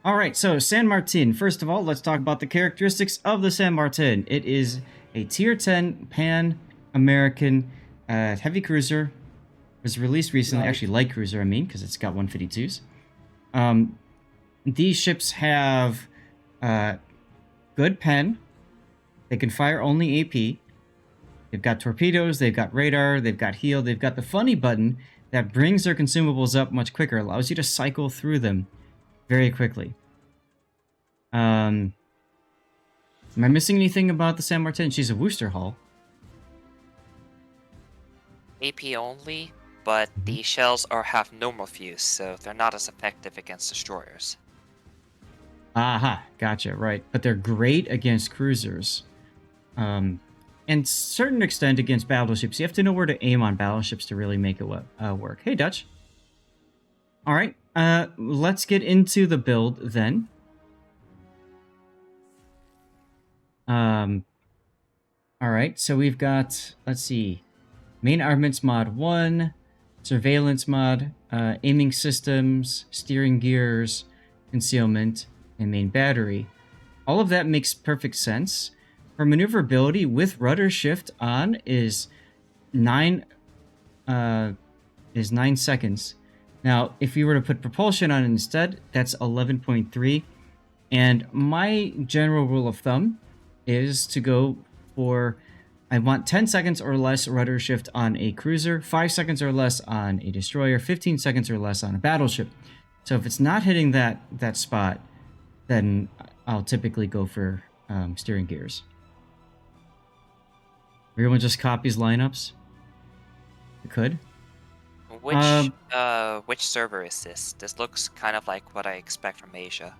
All right, so San Martin. First of all, let's talk about the characteristics of the San Martin. It is a Tier 10 Pan-American heavy cruiser. It was released recently, actually light cruiser, I mean, because it's got 152s. These ships have good pen. They can fire only AP. They've got torpedoes, they've got radar, they've got heal, they've got the funny button that brings their consumables up much quicker, allows you to cycle through them very quickly. Am I missing anything about the San Martin? She's a Wooster hull. AP only, but the shells have normal fuse, so they're not as effective against destroyers. Aha, gotcha, right. But they're great against cruisers. And certain extent against battleships. You have to know where to aim on battleships to really make it work. Hey, Dutch. All right, let's get into the build then. All right, so we've got, let's see, main armaments mod 1, surveillance mod, aiming systems, steering gears, concealment, and main battery. All of that makes perfect sense. For maneuverability with rudder shift on is 9 seconds. Now, if you were to put propulsion on instead, that's 11.3. And my general rule of thumb is to go for, I want 10 seconds or less rudder shift on a cruiser, 5 seconds or less on a destroyer, 15 seconds or less on a battleship. So if it's not hitting that spot, then I'll typically go for steering gears. Everyone just copies lineups? You could. Which server is this? This looks kind of like what I expect from Asia.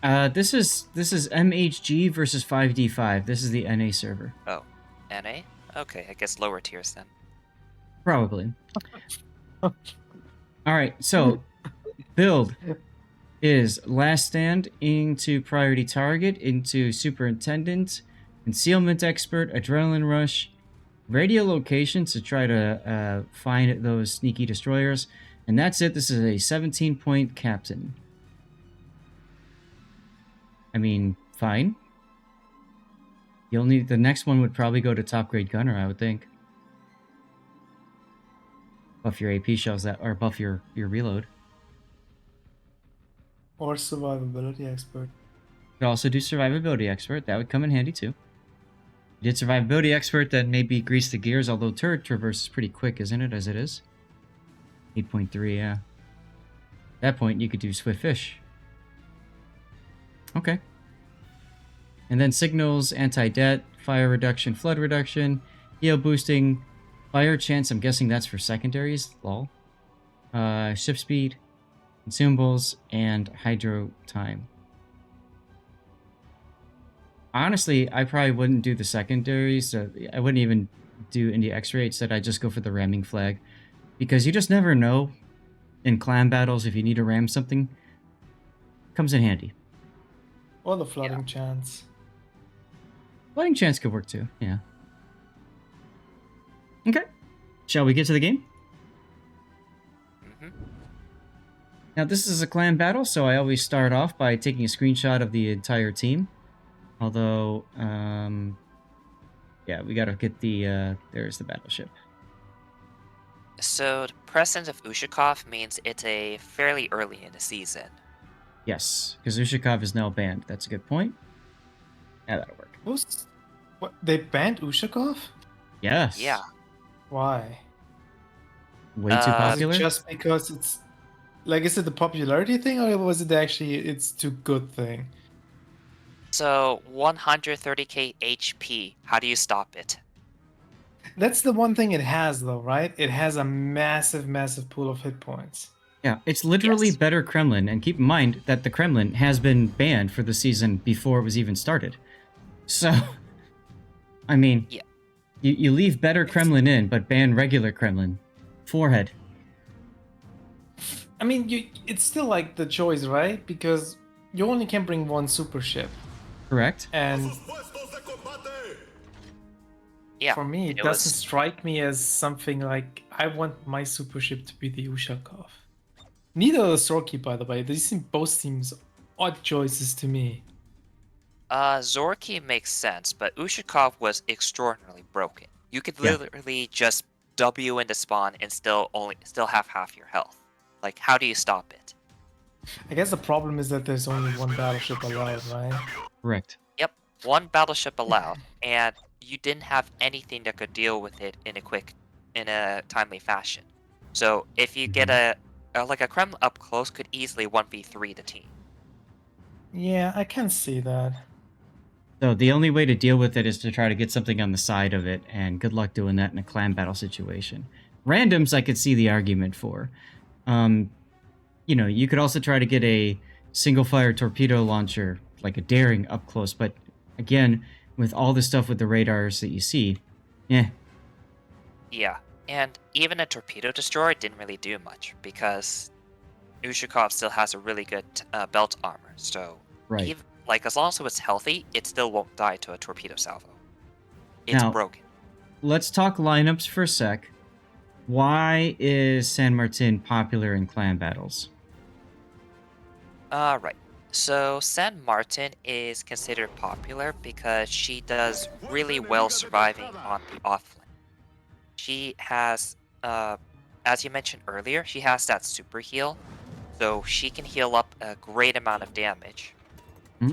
This is MHG versus 5D5. This is the NA server. Oh, NA? Okay, I guess lower tiers then. Probably. All right, so build is last stand into priority target into superintendent, concealment expert, adrenaline rush, radio location to try to find those sneaky destroyers, and that's it. This is a 17-point captain. I mean, fine. The next one would probably go to top grade gunner, I would think. Buff your AP shells or buff your reload. Or survivability expert. Could also do survivability expert. That would come in handy too. You did survivability expert, then maybe grease the gears, although turret traverse is pretty quick, isn't it, as it is? 8.3, yeah. At that point, you could do swift fish. Okay. And then signals, anti-det, fire reduction, flood reduction, heal boosting, fire chance, I'm guessing that's for secondaries, lol. Ship speed, consumables, and hydro time. Honestly, I probably wouldn't do the secondaries. So I wouldn't even do India X-ray. Instead, I'd just go for the ramming flag. Because you just never know in clan battles if you need to ram something. Comes in handy. Or the flooding chance. Flooding chance could work too, yeah. Okay. Shall we get to the game? Now, this is a clan battle, so I always start off by taking a screenshot of the entire team. Although, yeah, we gotta get the, there's the battleship. So, the presence of Ushakov means it's a fairly early in the season. Yes, because Ushakov is now banned. That's a good point. Yeah, that'll work. What? They banned Ushakov? Yes. Yeah. Why? Way too popular? Just because it's... Like, is it the popularity thing, or was it actually it's too good thing? So, 130k HP. How do you stop it? That's the one thing it has, though, right? It has a massive, massive pool of hit points. Yeah, it's literally better Kremlin, and keep in mind that the Kremlin has been banned for the season before it was even started. So, I mean, you leave better Kremlin in, but ban regular Kremlin. Forehead. I mean, it's still like the choice, right? Because you only can bring one super ship. Correct. And yeah, for me, it doesn't strike me as something like I want my super ship to be the Ushakov. Neither the Storky, by the way. Both seems odd choices to me. Zorky makes sense, but Ushikov was extraordinarily broken. You could Yeah. literally just W into spawn and still have half your health. Like, how do you stop it? I guess the problem is that there's only one battleship allowed, right? Correct. Yep, one battleship allowed, and you didn't have anything that could deal with it in a timely fashion. So if you get like a Kremlin up close, could easily 1v3 the team. Yeah, I can see that. So the only way to deal with it is to try to get something on the side of it, and good luck doing that in a clan battle situation. Randoms, I could see the argument for. You could also try to get a single fire torpedo launcher, like a daring, up close. But again, with all the stuff with the radars that you see, yeah, Yeah, and even a torpedo destroyer didn't really do much because Ushikov still has a really good belt armor. So right. even like as long as it's healthy, it still won't die to a torpedo salvo. It's Now, broken. let's talk lineups for a sec. Why is San Martin popular in clan battles? Right. So San Martin is considered popular because she does really well surviving on the offlane. She has, as you mentioned earlier, she has that super heal, so she can heal up a great amount of damage. Hmm?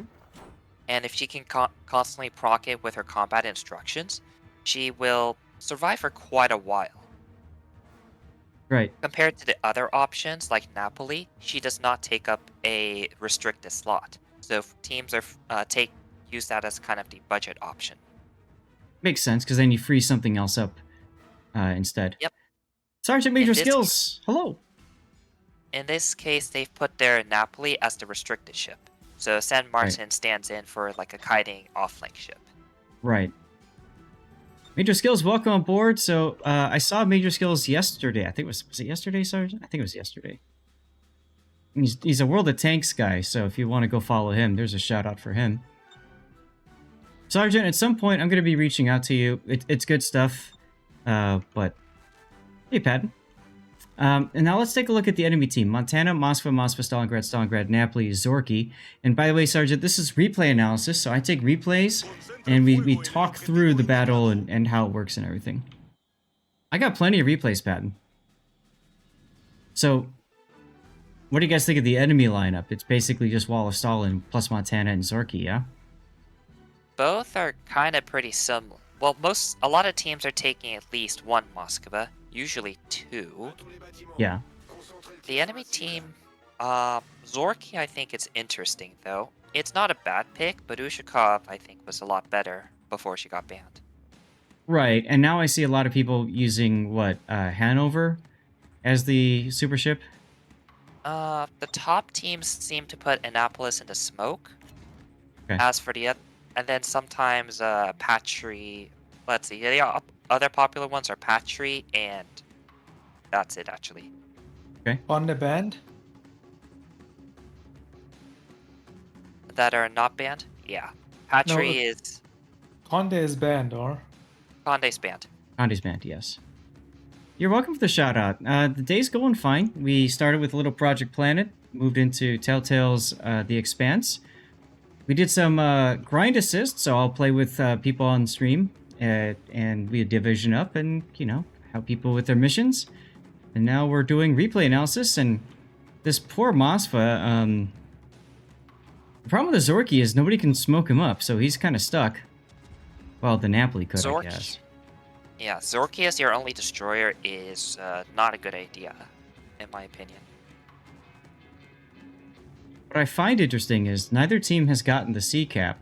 And if she can constantly proc it with her combat instructions, she will survive for quite a while. Right. Compared to the other options like Napoli, she does not take up a restricted slot. So if teams are use that as kind of the budget option. Makes sense, because then you free something else up instead. Yep. Sergeant In Major this Skills, hello. in this case, they've put their Napoli as the restricted ship. So San Martin stands in for like a kiting off-flank ship. Right. Major Skills, welcome on board. So I saw Major Skills yesterday. I think was it yesterday, Sergeant? I think it was yesterday. He's a World of Tanks guy, so if you want to go follow him, there's a shout out for him. Sergeant, at some point I'm going to be reaching out to you. It's good stuff, but hey, Patton. And now let's take a look at the enemy team. Montana, Moskva, Stalingrad, Napoli, Zorky. And by the way, Sergeant, this is replay analysis, so I take replays and we talk through the battle and how it works and everything. I got plenty of replays, Patton. So, what do you guys think of the enemy lineup? It's basically just Wall of Stalin plus Montana and Zorky, yeah? Both are kind of pretty similar. Well, a lot of teams are taking at least one Moskva, usually two. Yeah. The enemy team, Zorky, I think it's interesting though. It's not a bad pick, but Ushakov, I think, was a lot better before she got banned. Right, and now I see a lot of people using, Hanover as the super ship? The top teams seem to put Annapolis into smoke. Okay. As for the and then sometimes Patry. Let's see. The other popular ones are Patry, and that's it actually. Okay. On the band? That are not banned. Yeah, Patry is Conde is banned, or? Conde's banned. Conde's band, yes. You're welcome for the shout out. The day's going fine. We started with Little Project Planet, moved into Telltale's The Expanse. We did some grind assist, so I'll play with people on stream, and we division up and, help people with their missions. And now we're doing replay analysis, and this poor Mosfa, the problem with the Zorky is nobody can smoke him up, so he's kind of stuck. Well, the Napoli could, I guess. Yeah, Zorky as your only destroyer is not a good idea, in my opinion. What I find interesting is neither team has gotten the C cap,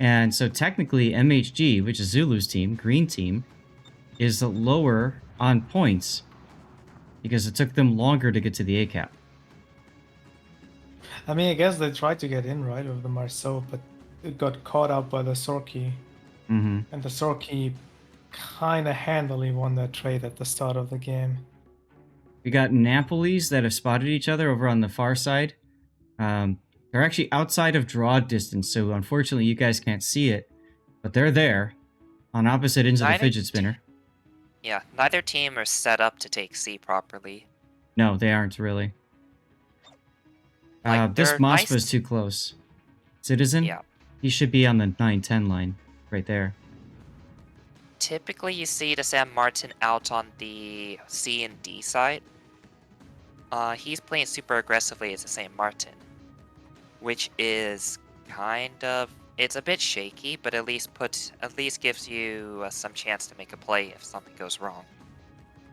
and so technically MHG, which is Zulu's team, green team, is lower on points because it took them longer to get to the A cap. I mean, I guess they tried to get in, right, with the Marceau, but it got caught out by the Sorky. Mm-hmm. And the Sorky kind of handily won that trade at the start of the game. We got Napolis that have spotted each other over on the far side. They're actually outside of draw distance, so unfortunately you guys can't see it, but they're there on opposite ends of the fidget spinner. Yeah, neither team are set up to take C properly. No, they aren't really. Like, This they're Moskva is nice. too close. Citizen? Yeah. He should be on the 9-10 line. Right there. Typically, you see the San Martin out on the C and D side. He's playing super aggressively as the San Martin, which is kind of, it's a bit shaky, but at least gives you some chance to make a play if something goes wrong.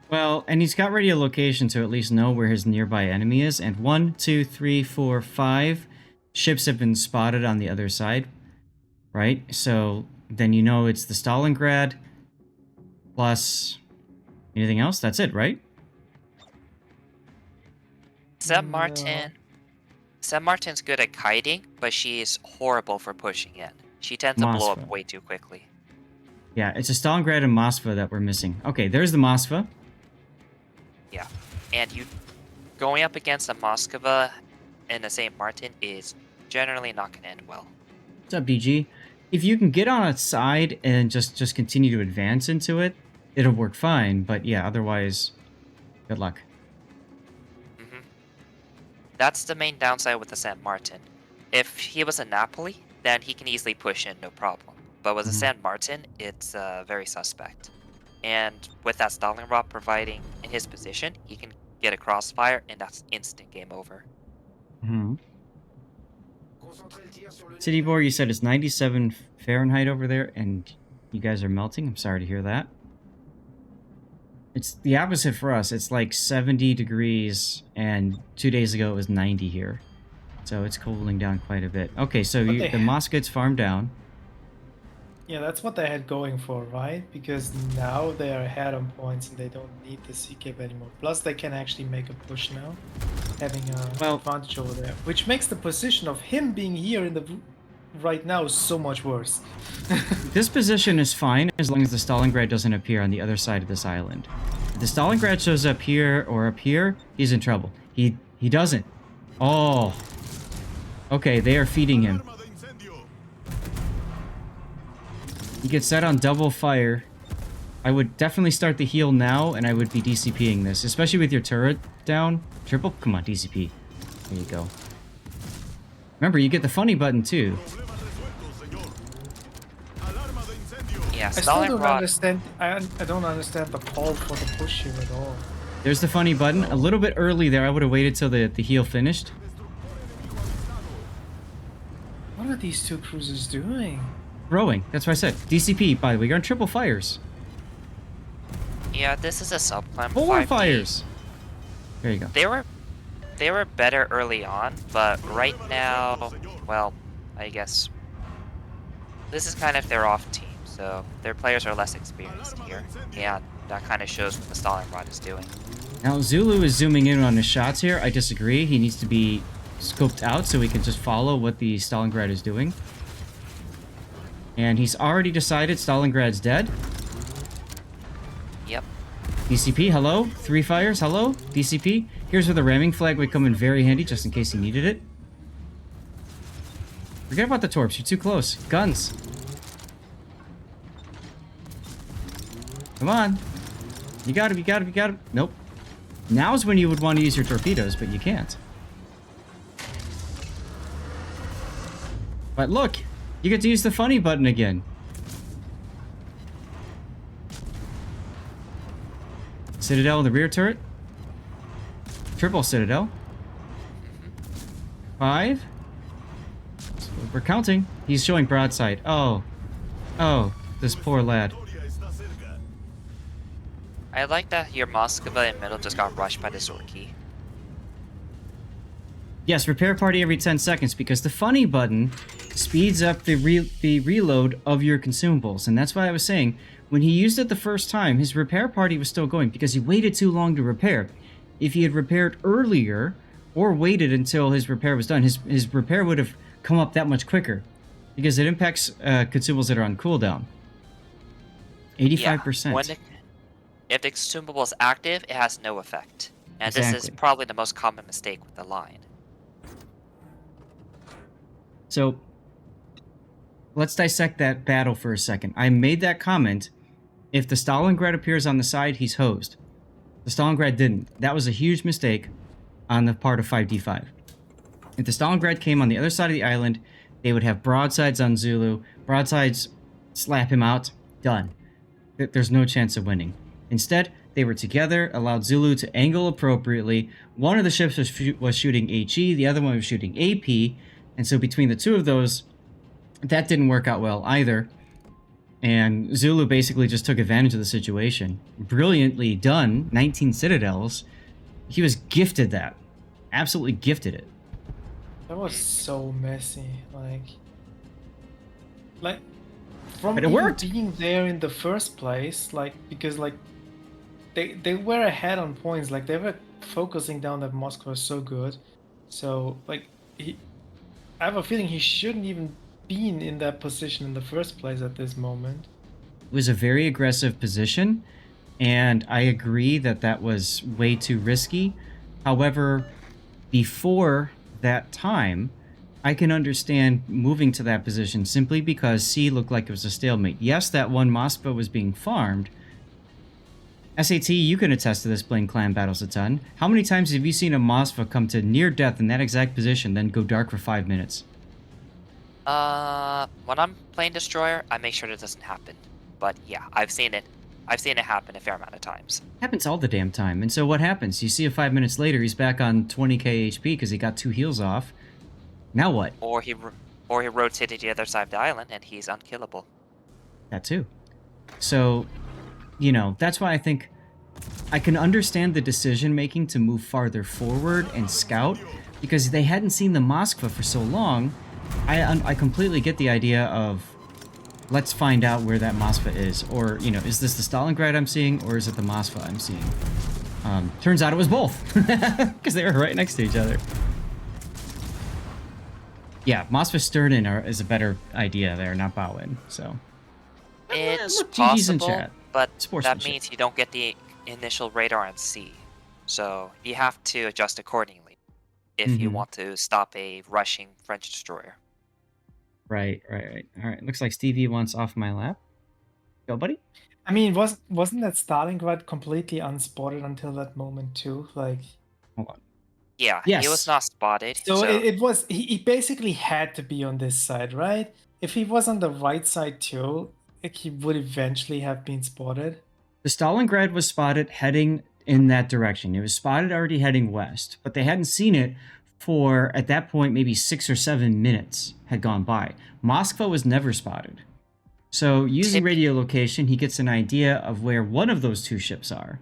Well, and he's got radio location to at least know where his nearby enemy is. And 1, 2, 3, 4, 5 ships have been spotted on the other side. Right? So then you know it's the Stalingrad plus anything else. That's it, right? San Martin's good at kiting, but she's horrible for pushing in. She tends to blow up Moskva. way too quickly. Yeah, it's a Stalingrad and Moskva that we're missing. Okay, there's the Moskva. Yeah, and you going up against a Moskva and a Saint Martin is generally not going to end well. What's up, DG? If you can get on its side and just continue to advance into it, it'll work fine. But yeah, otherwise, good luck. That's the main downside with the San Martin. If he was a Napoli, then he can easily push in, no problem. But with the San Martin, it's very suspect. And with that Stalingrad providing in his position, he can get a crossfire, and that's instant game over. City Boy, you said it's 97 Fahrenheit over there, and you guys are melting. I'm sorry to hear that. It's the opposite for us. It's like 70 degrees, and 2 days ago it was 90 here. So it's cooling down quite a bit. Okay, so the Moscow's farmed down. Yeah, that's what they had going for, right? Because now they are ahead on points and they don't need the sea cape anymore. Plus, they can actually make a push now, having an advantage over there, which makes the position of him being here in the right now so much worse. This position is fine as long as the Stalingrad doesn't appear on the other side of this island. If the Stalingrad shows up here or up here, he's in trouble. He doesn't. Oh. Okay, they are feeding him. He gets set on double fire. I would definitely start the heal now, and I would be DCPing this, especially with your turret down. Triple? Come on, DCP. There you go. Remember, you get the funny button, too. Yeah, I still don't Stalingrad. understand. I don't understand the call for the push here at all. There's the funny button. A little bit early there. I would have waited till the heal finished. What are these two cruisers doing? Throwing. That's what I said. DCP, by the way. You're on triple fires. Yeah, this is a subclimb. 4 5D. fires. There you go. They were better early on, but right now, well, I guess this is kind of their off team, so their players are less experienced here, and that kind of shows what the Stalingrad is doing. Now, Zulu is zooming in on his shots here. I disagree. He needs to be scoped out so we can just follow what the Stalingrad is doing. And he's already decided Stalingrad's dead. Yep. DCP, hello? 3 fires, hello? DCP. Here's where the ramming flag would come in very handy, just in case he needed it. Forget about the torps, you're too close. Guns. Come on. You got him, you got him, you got him. Nope. Now's when you would want to use your torpedoes, but you can't. But look, you get to use the funny button again. Citadel in the rear turret. Triple Citadel. 5. So we're counting. He's showing broadside. Oh. Oh, this poor lad. I like that your Moskva in middle just got rushed by the Zorki. Yes, repair party every 10 seconds because the funny button speeds up the reload of your consumables. And that's why I was saying, when he used it the first time, his repair party was still going because he waited too long to repair. If he had repaired earlier or waited until his repair was done, his repair would have come up that much quicker because it impacts consumables that are on cooldown. 85%. Yeah, if the consumable is active, it has no effect. And this is Exactly. probably the most common mistake with the line. So, let's dissect that battle for a second. I made that comment. If the Stalingrad appears on the side, he's hosed. The Stalingrad didn't. That was a huge mistake on the part of 5D5. If the Stalingrad came on the other side of the island, they would have broadsides on Zulu. Broadsides, slap him out, done. There's no chance of winning. Instead, they were together, allowed Zulu to angle appropriately. One of the ships was shooting HE, the other one was shooting AP, and so between the two of those, that didn't work out well either. And Zulu basically just took advantage of the situation. Brilliantly done, 19 citadels. He was gifted that. Absolutely gifted it. That was so messy. Like from But it even worked. being there in the first place, because they were ahead on points. Like they were focusing down that Moscow so good. So I have a feeling he shouldn't even been in that position in the first place at this moment. It was a very aggressive position, and I agree that that was way too risky. However, before that time, I can understand moving to that position simply because C looked like it was a stalemate. Yes, that one Moskva was being farmed. SAT, you can attest to this playing clan battles a ton. How many times have you seen a Moskva come to near death in that exact position, then go dark for 5 minutes? When I'm playing Destroyer, I make sure that doesn't happen. But yeah, I've seen it. I've seen it happen a fair amount of times. It happens all the damn time. And so what happens? You see him 5 minutes later, he's back on 20k HP because he got 2 heals off. Now what? Or he rotated to the other side of the island and he's unkillable. That too. So, you know, that's why I think I can understand the decision making to move farther forward and scout, because they hadn't seen the Moskva for so long. I completely get the idea of, let's find out where that Moskva is, or, you know, is this the Stalingrad I'm seeing, or is it the Moskva I'm seeing? Turns out it was both, because they were right next to each other. Yeah, Moskva Sternen is a better idea there, not Bowen. So It's look, GG's in possible, chat. but that Sportsmanship. means you don't get the initial radar on C. So you have to adjust accordingly if you Mhm. want to stop a rushing French destroyer. Right. All right. Looks like Stevie wants off my lap. Go, buddy. I mean, wasn't that Stalingrad completely unspotted until that moment too? Like, Hold on. Yeah, he Yes. was not spotted. so it was he basically had to be on this side, right? If he was on the right side too, like he would eventually have been spotted. The Stalingrad was spotted heading in that direction. It was spotted already heading west, but they hadn't seen it for, at that point, maybe 6 or 7 minutes had gone by. Moskva was never spotted. So using radio location, he gets an idea of where one of those two ships are.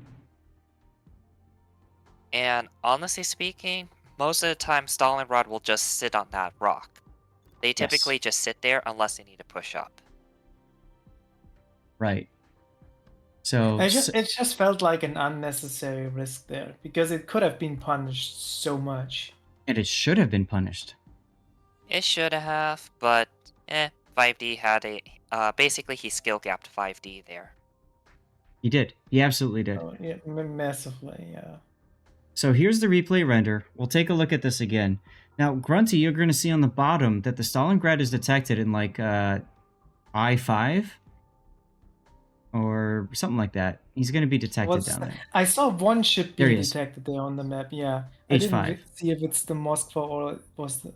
And honestly speaking, most of the time Stalingrad will just sit on that rock. They typically just sit there unless they need to push up. Right. So It just felt like an unnecessary risk there because it could have been punished so much. and it should have been punished. It should have, but 5D had a basically he skill gapped 5D there. He did. He absolutely did. Oh, yeah, massively, yeah. So here's the replay render. We'll take a look at this again. Now, Grunty, you're going to see on the bottom that the Stalingrad is detected in like I5 or something like that. He's going to be detected down there. I saw one ship There he being is. detected there on the map, yeah. I H5. didn't see if it's the Moskva or it was the... I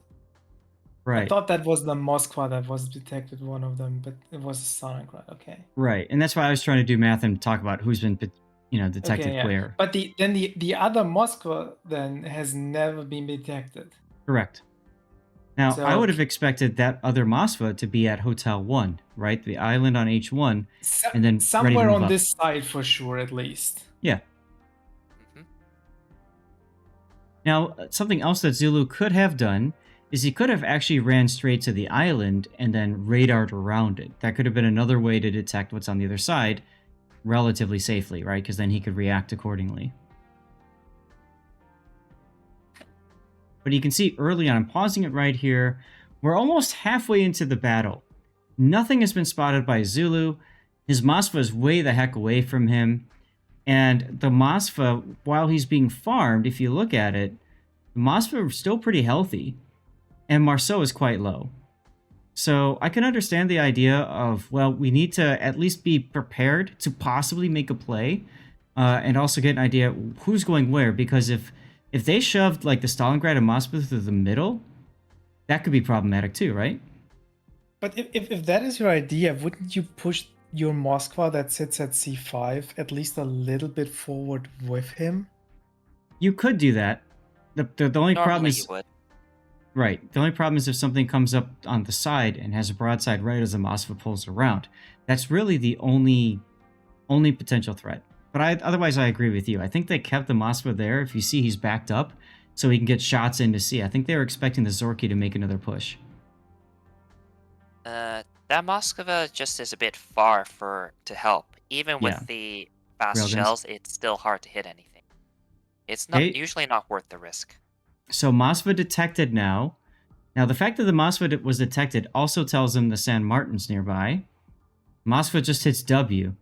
Right. thought that was the Moskva that was detected, one of them, but it was Stalingrad, okay. Right. And that's why I was trying to do math and talk about who's been, detected Okay, yeah. where. But the other Moskva then has never been detected. Correct. Now, So- I would have expected that other Moskva to be at Hotel 1, right? The island on H1. And then ready to somewhere move on up. this side for sure, at least. Yeah. Mhm. Now, something else that Zulu could have done is he could have actually ran straight to the island and then radared around it. That could have been another way to detect what's on the other side relatively safely, right? Because then he could react accordingly. But you can see early on, I'm pausing it right here, we're almost halfway into the battle. Nothing has been spotted by Zulu. His Moskva is way the heck away from him. And the Moskva, while he's being farmed, if you look at it, the Moskva is still pretty healthy. And Marceau is quite low. So I can understand the idea of, well, we need to at least be prepared to possibly make a play. And also get an idea who's going where. Because if If they shoved like the Stalingrad and Moskva through the middle, that could be problematic too, right? But if that is your idea, wouldn't you push your Moskva that sits at c5 at least a little bit forward with him? You could do that. The only problem Normally you is would. right. The only problem is if something comes up on the side and has a broadside right as the Moskva pulls around. That's really the only potential threat. But otherwise, I agree with you. I think they kept the Moskva there. If you see, he's backed up, so he can get shots in to see. I think they were expecting the Zorky to make another push. That Moskva just is a bit far to help. Even Yeah, with the fast railguns. shells, it's still hard to hit anything. It's not Okay, usually not worth the risk. so Moskva detected now. Now, the fact that the Moskva was detected also tells him the San Martin's nearby. Moskva just hits W.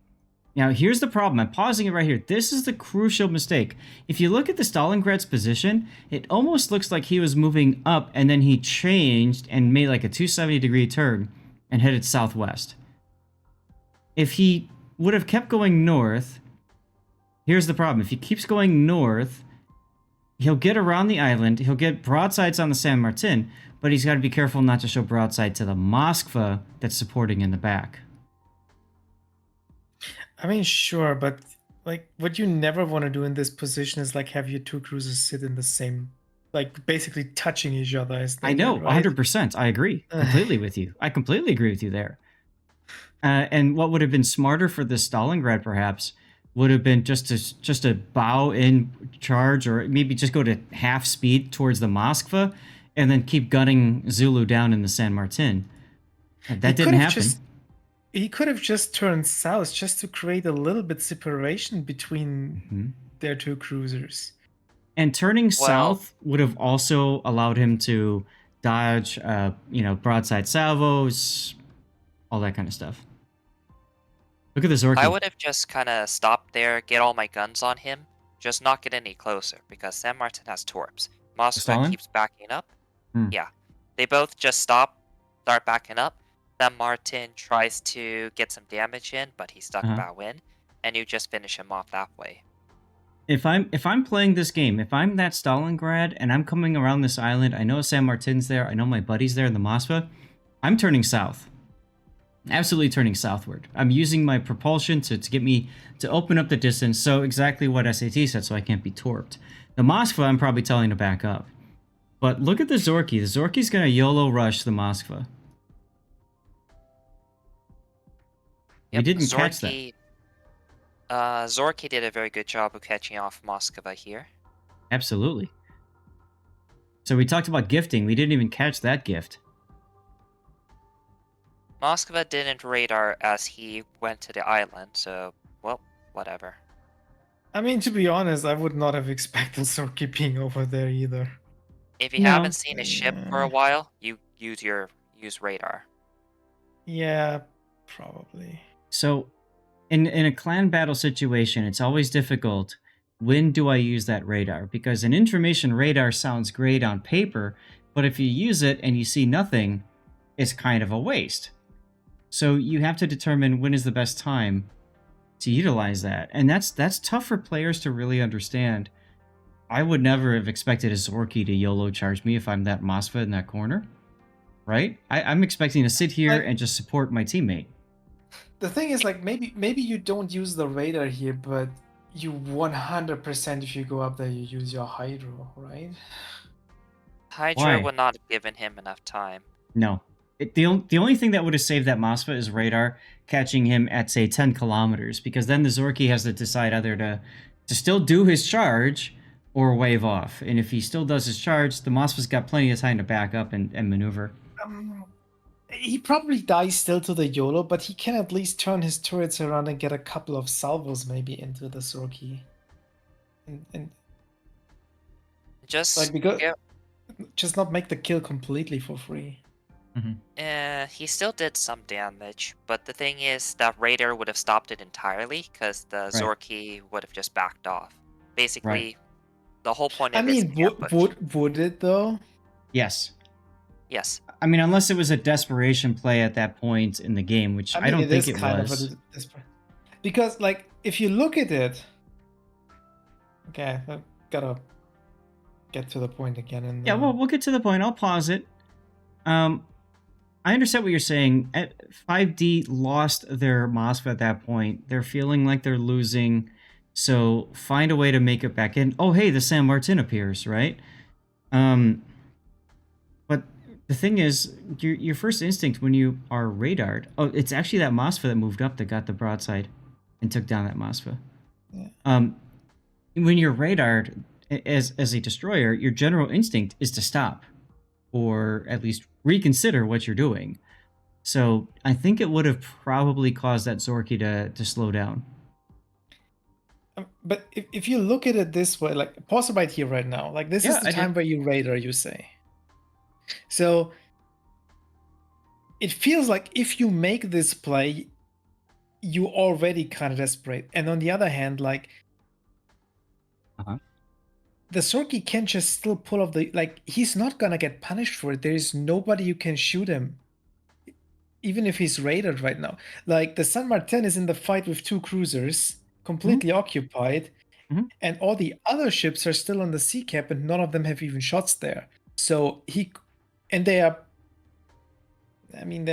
Now, here's the problem. I'm pausing it right here. This is the crucial mistake. If you look at the Stalingrad's position, it almost looks like he was moving up and then he changed and made like a 270-degree turn and headed southwest. If he would have kept going north, here's the problem. If he keeps going north, he'll get around the island. He'll get broadsides on the San Martin, but he's got to be careful not to show broadside to the Moskva that's supporting in the back. I mean, sure, but like what you never want to do in this position is like have your two cruisers sit in the same, like basically touching each other. As they I know, did, right? 100%. I agree completely with you. I completely agree with you there. And what would have been smarter for the Stalingrad, perhaps, would have been just to bow in charge, or maybe just go to half speed towards the Moskva, and then keep gunning Zulu down in the San Martin. That didn't happen. He could have just turned south just to create a little bit separation between their two cruisers. And turning south would have also allowed him to dodge, broadside salvos, all that kind of stuff. Look at the Zorky. I would have just kind of stopped there, get all my guns on him, just not get any closer, because San Martin has torps. Moskva keeps backing up. Yeah. They both just start backing up. San Martin tries to get some damage in, but he's stuck bow in, and you just finish him off that way. If I'm playing this game, if I'm that Stalingrad and I'm coming around this island, I know San Martin's there, I know my buddy's there in the Moskva, I'm turning south. Absolutely turning southward. I'm using my propulsion to get me to open up the distance, so exactly what SAT said, so I can't be torped. The Moskva, I'm probably telling to back up. But look at the Zorky. The Zorky's going to YOLO rush the Moskva. Yep, we didn't catch that. Zorky did a very good job of catching off Moskva here. Absolutely. So we talked about gifting. We didn't even catch that gift. Moskva didn't radar as he went to the island, so, well, whatever. I mean, to be honest, I would not have expected Zorky being over there either. If you haven't seen a ship for a while, you use radar. Yeah, probably. So, in a clan battle situation, it's always difficult. When do I use that radar? Because an information radar sounds great on paper, but if you use it and you see nothing, it's kind of a waste. So you have to determine when is the best time to utilize that. And that's tough for players to really understand. I would never have expected a Zorky to YOLO charge me if I'm that Moskva in that corner. Right? I'm expecting to sit here and just support my teammate. The thing is, like, maybe you don't use the radar here, but you 100% if you go up there, you use your Hydro, right? Hydra would not have given him enough time. No. The only thing that would have saved that Moskva is radar catching him at, say, 10 kilometers, because then the Zorky has to decide either to still do his charge or wave off. And if he still does his charge, the Moskva's got plenty of time to back up and maneuver. He probably dies still to the YOLO, but he can at least turn his turrets around and get a couple of salvos maybe into the Zorky. And just like just not make the kill completely for free. He still did some damage, but the thing is that radar would have stopped it entirely because the Zorky would have just backed off. Basically, the whole point of it is would it though? Yes. Yes. I mean, unless it was a desperation play at that point in the game, which I don't think it was. Because, like, if you look at it... Okay, I've got to get to the point again. And Yeah, well, we'll get to the point. I'll pause it. I understand what you're saying. 5D lost their MOSFET at that point. They're feeling like they're losing, so find a way to make it back in. Oh, hey, the San Martin appears, right? But the thing is, your first instinct when you are radared, oh, it's actually that MOSFET that moved up that got the broadside and took down that MOSFET. yeah. When you're radared as a destroyer, your general instinct is to stop, or at least reconsider what you're doing. So I think it would have probably caused that Zorky to slow down. But if you look at it this way, like pause it right here, right now. Like this is the time where you radar, you say. So it feels like if you make this play, you already kind of desperate. And on the other hand, like the Zorky can just still pull off the, like, he's not gonna get punished for it. There is nobody who can shoot him, even if he's raided right now. Like the San Martin is in the fight with 2 cruisers, completely occupied, and all the other ships are still on the sea cap, and none of them have even shots there. So they're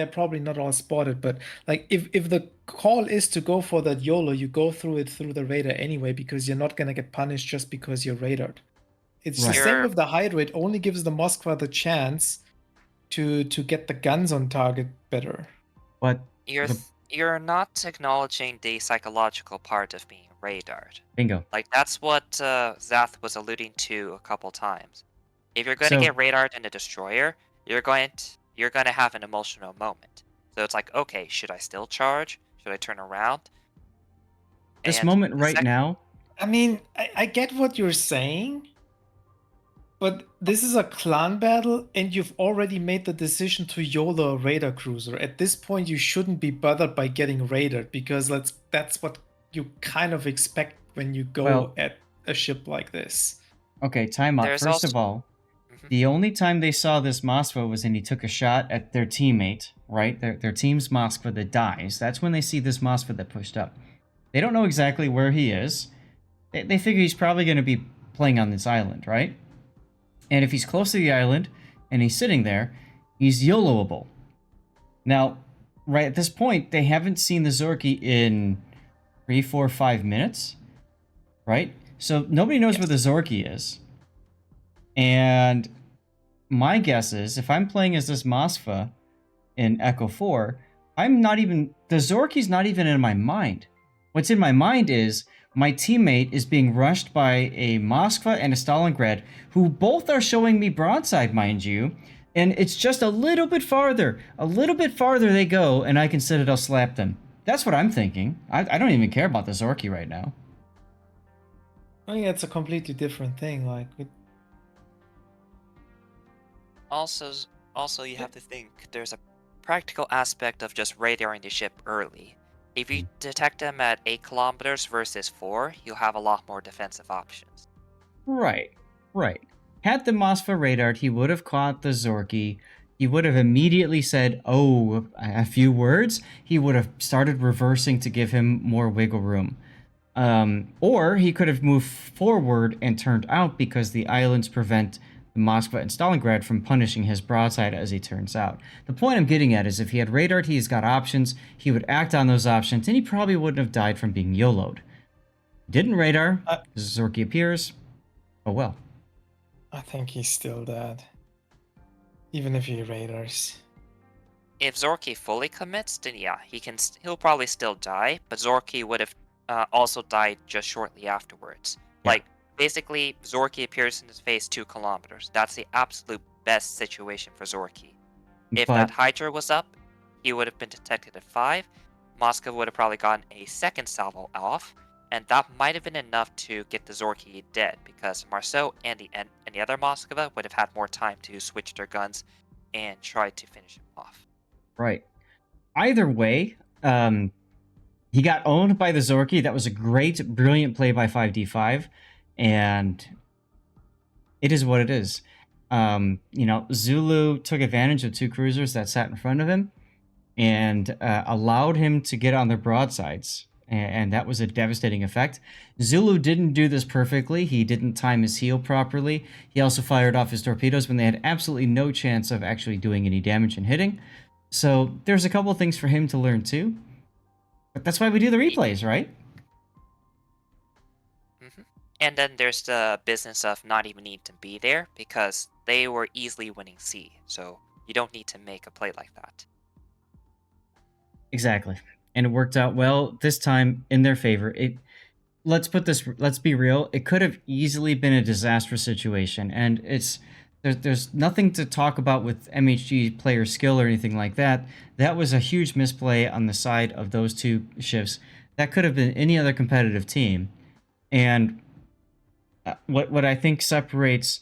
probably not all spotted, but like if the call is to go for that YOLO, you go through it through the radar anyway, because you're not gonna get punished just because you're radared. It's the same with the Hydra. It only gives the Moskva the chance to get the guns on target better. But you're not acknowledging the psychological part of being radared. Bingo. Like that's what Zath was alluding to a couple times. If you're going to get radared in a destroyer, you're going to have an emotional moment. So it's like, okay, should I still charge? Should I turn around? This moment right now. I mean, I get what you're saying, but this is a clan battle, and you've already made the decision to YOLO a radar cruiser. At this point, you shouldn't be bothered by getting raided, because that's what you kind of expect when you go at a ship like this. Okay, time out. First of all, the only time they saw this Moskva was when he took a shot at their teammate, right? Their team's Moskva that dies. That's when they see this Moskva that pushed up. They don't know exactly where he is. They figure he's probably going to be playing on this island, right? And if he's close to the island and he's sitting there, he's YOLOable. Now, right at this point, they haven't seen the Zorky in 3, 4, 5 minutes, right? So nobody knows where the Zorky is. And my guess is, if I'm playing as this Moskva in Echo 4, the Zorky's not even in my mind. What's in my mind is my teammate is being rushed by a Moskva and a Stalingrad, who both are showing me broadside, mind you, and it's just a little bit farther they go, and I can Citadel slap them. That's what I'm thinking. I don't even care about the Zorky right now. I think that's a completely different thing. Like, Also, you have to think there's a practical aspect of just radaring the ship early. If you detect them at 8 kilometers versus 4, you'll have a lot more defensive options. Right. Had the Moskva radared, he would have caught the Zorky. He would have immediately said, oh, a few words. He would have started reversing to give him more wiggle room. Or he could have moved forward and turned out, because the islands prevent the Moskva and Stalingrad from punishing his broadside, as he turns out. The point I'm getting at is, if he had radared, he's got options. He would act on those options, and he probably wouldn't have died from being YOLO'd. Didn't radar. Zorky appears. Oh well. I think he's still dead, even if he radars. If Zorky fully commits, then yeah, he'll probably still die, but Zorky would have also died just shortly afterwards. Yeah. Like, basically, Zorky appears in his face 2 kilometers. That's the absolute best situation for Zorky. If that Hydra was up, he would have been detected at 5. Moskva would have probably gotten a second salvo off, and that might have been enough to get the Zorky dead, because Marceau and the other Moskva would have had more time to switch their guns and try to finish him off. Right. Either way, he got owned by the Zorky. That was a great, brilliant play by 5D5. And it is what it is. Zulu took advantage of 2 cruisers that sat in front of him and allowed him to get on their broadsides. and that was a devastating effect. Zulu didn't do this perfectly. He didn't time his heal properly. He also fired off his torpedoes when they had absolutely no chance of actually doing any damage and hitting. So there's a couple things for him to learn too. But that's why we do the replays, right? And then there's the business of not even need to be there because they were easily winning C. So you don't need to make a play like that. Exactly. And it worked out well this time in their favor. Let's be real, it could have easily been a disastrous situation, and there's nothing to talk about with MHG player skill or anything like that. That was a huge misplay on the side of those two ships. That could have been any other competitive team. And what I think separates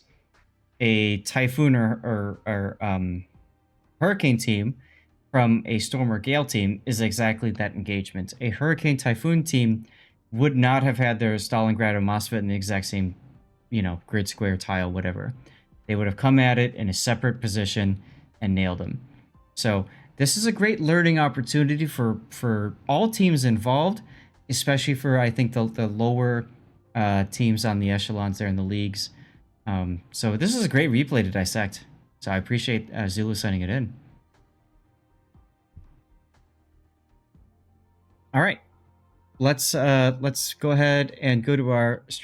a Typhoon or Hurricane team from a Storm or Gale team is exactly that engagement. A Hurricane Typhoon team would not have had their Stalingrad or MOSFET in the exact same, grid, square, tile, whatever. They would have come at it in a separate position and nailed them. So this is a great learning opportunity for all teams involved, especially for, I think, the lower teams on the echelons there in the leagues. So this is a great replay to dissect. So I appreciate Zulu sending it in. All right, let's go ahead and go to our stream.